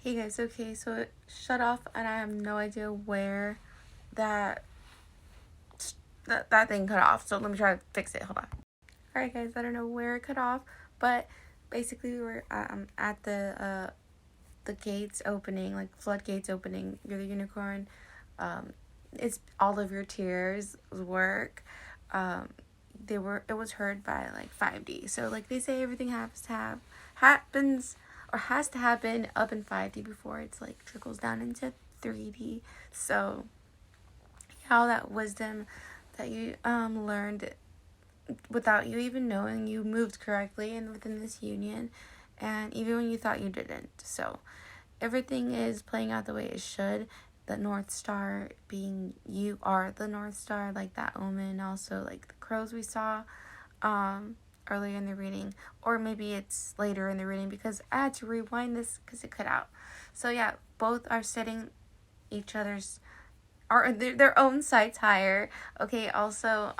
Hey guys, okay, so it shut off and I have no idea where that that thing cut off. So let me try to fix it. Hold on. Alright guys, I don't know where it cut off, but basically we were at the gates opening, like floodgates opening. You're the unicorn. It's all of your tears work. It was heard by like 5D. So like they say everything happens or has to happen up in 5D before it's like trickles down into 3D. So all that wisdom that you learned without you even knowing, you moved correctly and within this union, and even when you thought you didn't. So everything is playing out the way it should. The North Star being you are the North Star, like that omen. Also like the crows we saw earlier in the reading, or maybe it's later in the reading because I had to rewind this because it cut out. So yeah, both are setting each other's or their own sights higher. Okay, also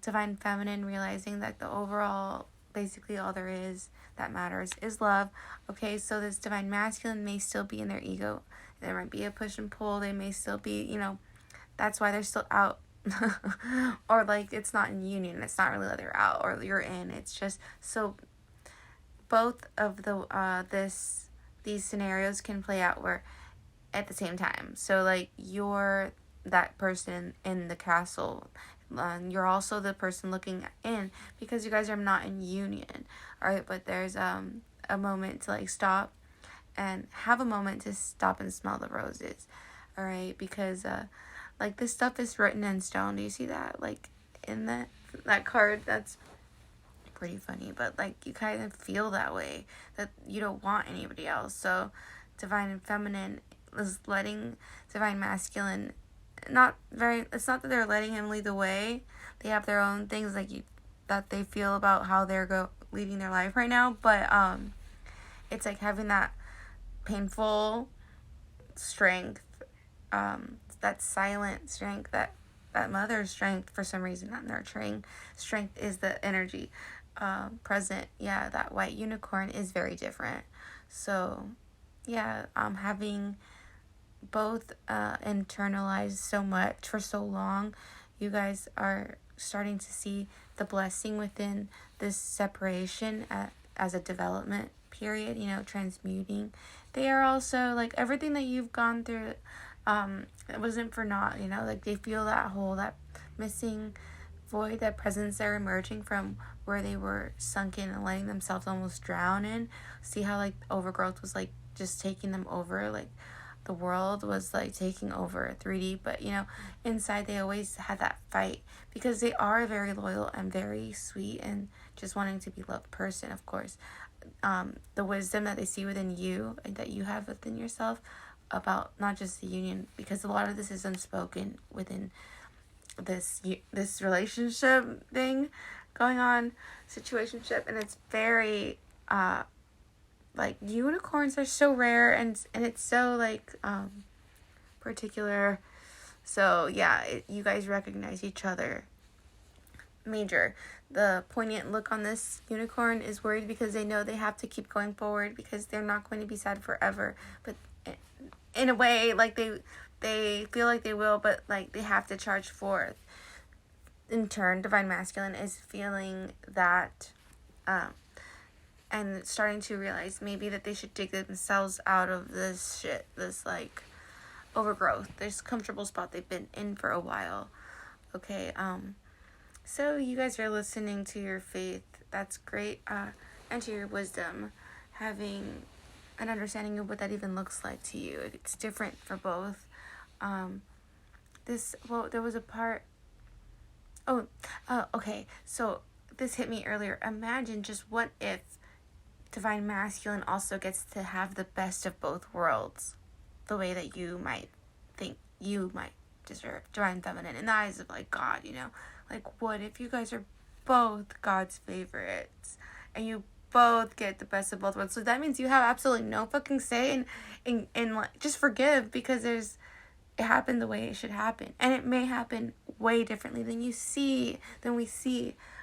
divine feminine realizing that the overall, basically all there is that matters is love. Okay, so this divine masculine may still be in their ego. There might be a push and pull. They may still be, that's why they're still out. Or like it's not in union. It's not really that they're out or you're in. It's just so both of these scenarios can play out where at the same time. So like you're that person in the castle. You're also the person looking in because you guys are not in union. All right, but there's a moment to like stop and have a moment to stop and smell the roses. All right, because like this stuff is written in stone. Do you see that? Like in that card, that's pretty funny, but like you kind of feel that way, that you don't want anybody else. So divine and feminine is letting divine masculine it's not that they're letting him lead the way. They have their own things that they feel about how they're leading their life right now, but it's like having that painful strength, that silent strength, that mother strength for some reason, not nurturing strength is the energy present. Yeah, that white unicorn is very different. So yeah, having both internalized so much for so long, you guys are starting to see the blessing within this separation as a development period, transmuting. They are also like everything that you've gone through, it wasn't for naught, like they feel that hole, that missing void, that presence they're emerging from where they were sunken and letting themselves almost drown in. See how like overgrowth was like just taking them over, like the world was like taking over 3D, but inside they always had that fight because they are very loyal and very sweet and just wanting to be loved person, of course. The wisdom that they see within you and that you have within yourself about not just the union, because a lot of this is unspoken within this relationship thing going on, situationship, and it's very like unicorns are so rare and it's so like particular. So yeah, you guys recognize each other major. The poignant look on this unicorn is worried because they know they have to keep going forward because they're not going to be sad forever, but in a way like they feel like they will, but like they have to charge forth. In turn, divine masculine is feeling that and starting to realize maybe that they should dig themselves out of this shit, this like overgrowth, this comfortable spot they've been in for a while. Okay, so you guys are listening to your faith, that's great, and to your wisdom, having an understanding of what that even looks like to you. It's different for both. There was a part, okay, so this hit me earlier. Imagine just what if divine masculine also gets to have the best of both worlds, the way that you might think you might deserve. Divine feminine in the eyes of like God, like what if you guys are both God's favorites and you both get the best of both worlds? So that means you have absolutely no fucking say in like, just forgive because it happened the way it should happen, and it may happen way differently than we see.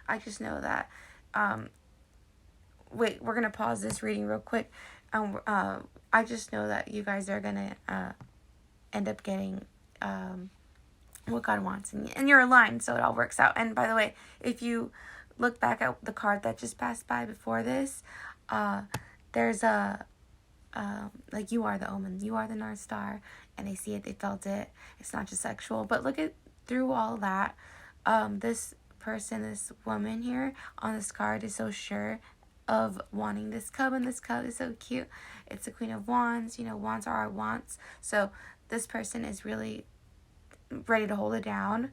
I just know that. Wait, we're gonna pause this reading real quick. I just know that you guys are gonna end up getting what God wants, and you're aligned, so it all works out. And by the way, if you look back at the card that just passed by before this, there's a like, you are the omen, you are the North Star, and they see it, they felt it. It's not just sexual, but look at through all that. This person, this woman here on this card is so sure of wanting this cub, and this cub is so cute. It's the Queen of Wands. You know, wands are our wants. So this person is really ready to hold it down,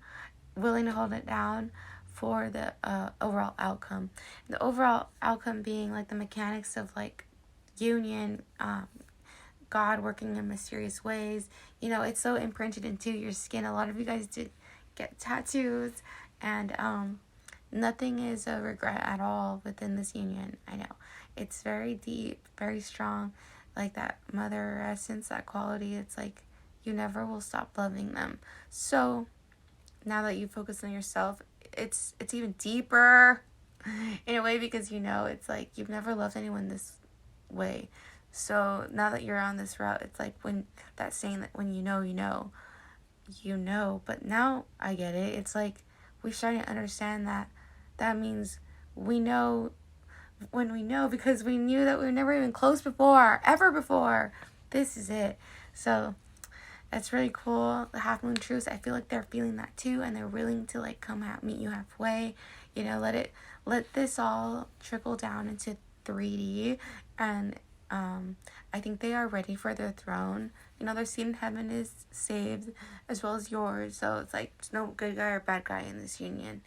willing to hold it down for the overall outcome. And the overall outcome being like the mechanics of like union, God working in mysterious ways. You know, it's so imprinted into your skin. A lot of you guys did get tattoos, and nothing is a regret at all within this union. I know it's very deep, very strong, like that mother essence, that quality. It's like you never will stop loving them. So now that you focus on yourself, it's even deeper in a way, because you know, it's like you've never loved anyone this way. So now that you're on this route, it's like when that saying that when you know, but now I get it. It's like we're starting to understand that means we know when we know, because we knew that we were never even close ever before. This is it. So that's really cool. The half moon truths, I feel like they're feeling that too, and they're willing to like come meet you halfway. You know, let this all trickle down into 3D, and I think they are ready for their throne. You know, their seat in heaven is saved as well as yours. So it's like there's no good guy or bad guy in this union.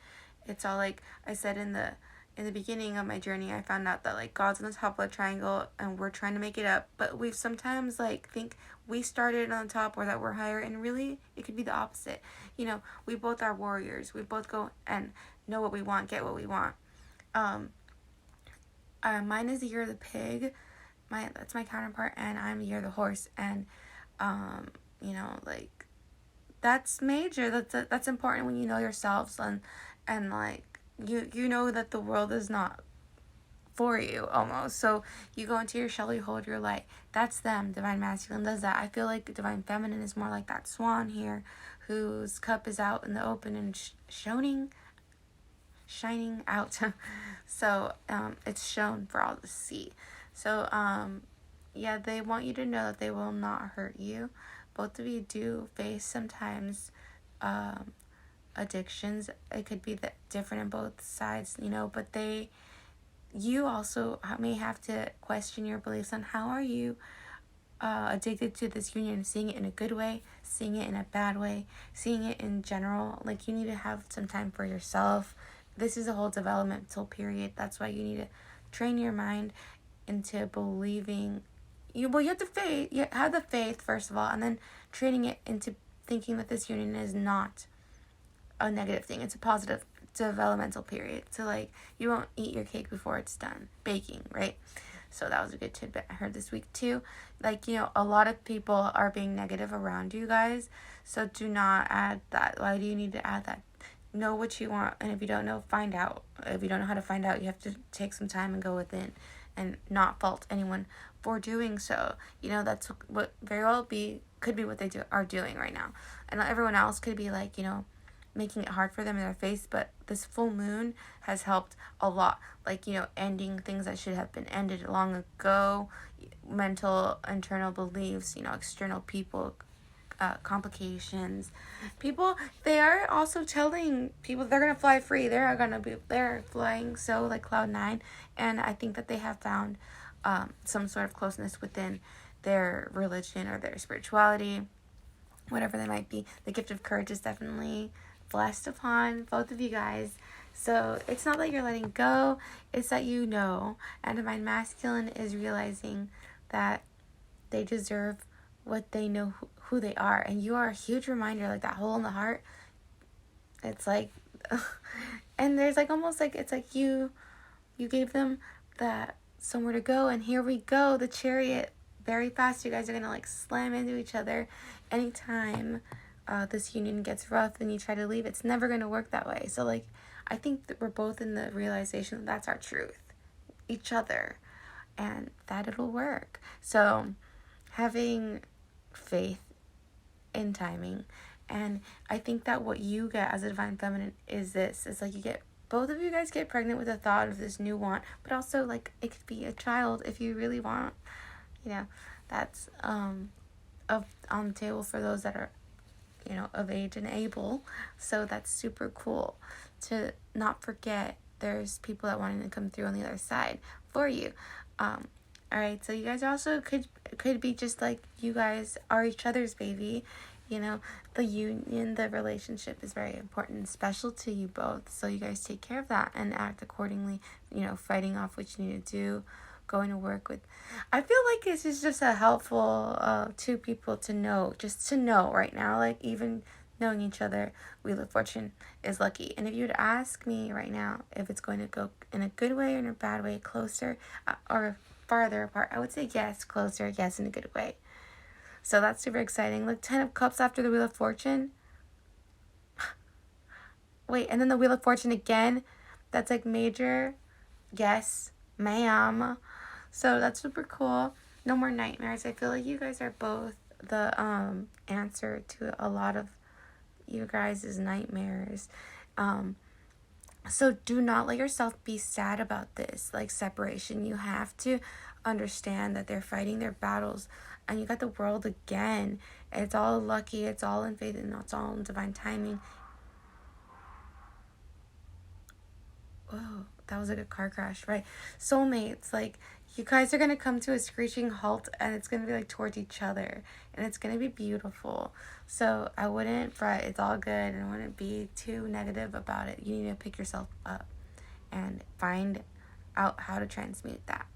It's all like I said in the beginning of my journey. I found out that like God's on the top of the triangle and we're trying to make it up, but we sometimes like think we started on the top or that we're higher, and really it could be the opposite. You know, we both are warriors. We both go and know what we want, get what we want. Mine is the year of the pig. That's my counterpart, and I'm the year of the horse. And you know, like that's major. That's important when you know yourselves, and like you know that the world is not for you almost. So you go into your shell, you hold your light. That's them. Divine Masculine does that. I feel like Divine Feminine is more like that swan here, whose cup is out in the open and shining out. So it's shown for all to see. So yeah, they want you to know that they will not hurt you. Both of you do face sometimes addictions. It could be different in both sides, you know, but you also may have to question your beliefs on how are you addicted to this union, seeing it in a good way, seeing it in a bad way, seeing it in general. Like, you need to have some time for yourself. This is a whole developmental period. That's why you need to train your mind into believing. You have to have the faith first of all, and then training it into thinking that this union is not a negative thing. It's a positive developmental period. So like, you won't eat your cake before it's done baking, right? So that was a good tidbit I heard this week too. Like, you know, a lot of people are being negative around you guys, so do not add that. Why do you need to add that? Know what you want, and if you don't know, find out. If you don't know how to find out, you have to take some time and go within and not fault anyone for doing so. You know, that's what very well could be what they are doing right now. And everyone else could be like, you know, making it hard for them in their face, but this full moon has helped a lot. Like, you know, ending things that should have been ended long ago, mental, internal beliefs, you know, external people, complications. People, they are also telling people they're gonna fly free. They're flying so like Cloud9, and I think that they have found some sort of closeness within their religion or their spirituality, whatever they might be. The gift of courage is definitely blessed upon both of you guys. So it's not that you're letting go, it's that you know. And Divine Masculine is realizing that they deserve what they know, who they are. And you are a huge reminder, like that hole in the heart. It's like, and there's like almost like, it's like you gave them that somewhere to go, and here we go, the chariot, very fast. You guys are gonna like slam into each other anytime this union gets rough and you try to leave. It's never gonna work that way. So like, I think that we're both in the realization that that's our truth, each other, and that it'll work. So having faith in timing. And I think that what you get as a divine feminine is this. It's like you get, both of you guys get pregnant with the thought of this new want, but also like it could be a child if you really want, you know, that's on the table for those that are, you know, of age and able. So that's super cool to not forget there's people that wanting to come through on the other side for you. All right, so you guys also could be just like you guys are each other's baby. You know, the union, the relationship is very important and special to you both. So you guys take care of that and act accordingly, you know, fighting off what you need to do, going to work with. I feel like this is just a helpful two people to know, just to know right now, like even knowing each other, Wheel of Fortune is lucky. And if you would ask me right now if it's going to go in a good way or in a bad way, closer or farther apart, I would say yes, closer, yes, in a good way. So that's super exciting. Look, 10 of Cups after the Wheel of Fortune. Wait, and then the Wheel of Fortune again. That's like major. Yes, ma'am. So that's super cool. No more nightmares. I feel like you guys are both the answer to a lot of you guys' nightmares. So do not let yourself be sad about this, like separation. You have to understand that they're fighting their battles, and you got the World again. It's all lucky, it's all in faith, and it's all in divine timing. Whoa, that was like a car crash, right? Soulmates, like, you guys are going to come to a screeching halt, and it's going to be like towards each other, and it's going to be beautiful. So I wouldn't fret. It's all good, and I wouldn't be too negative about it. You need to pick yourself up and find out how to transmute that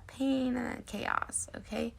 pain and that chaos, okay?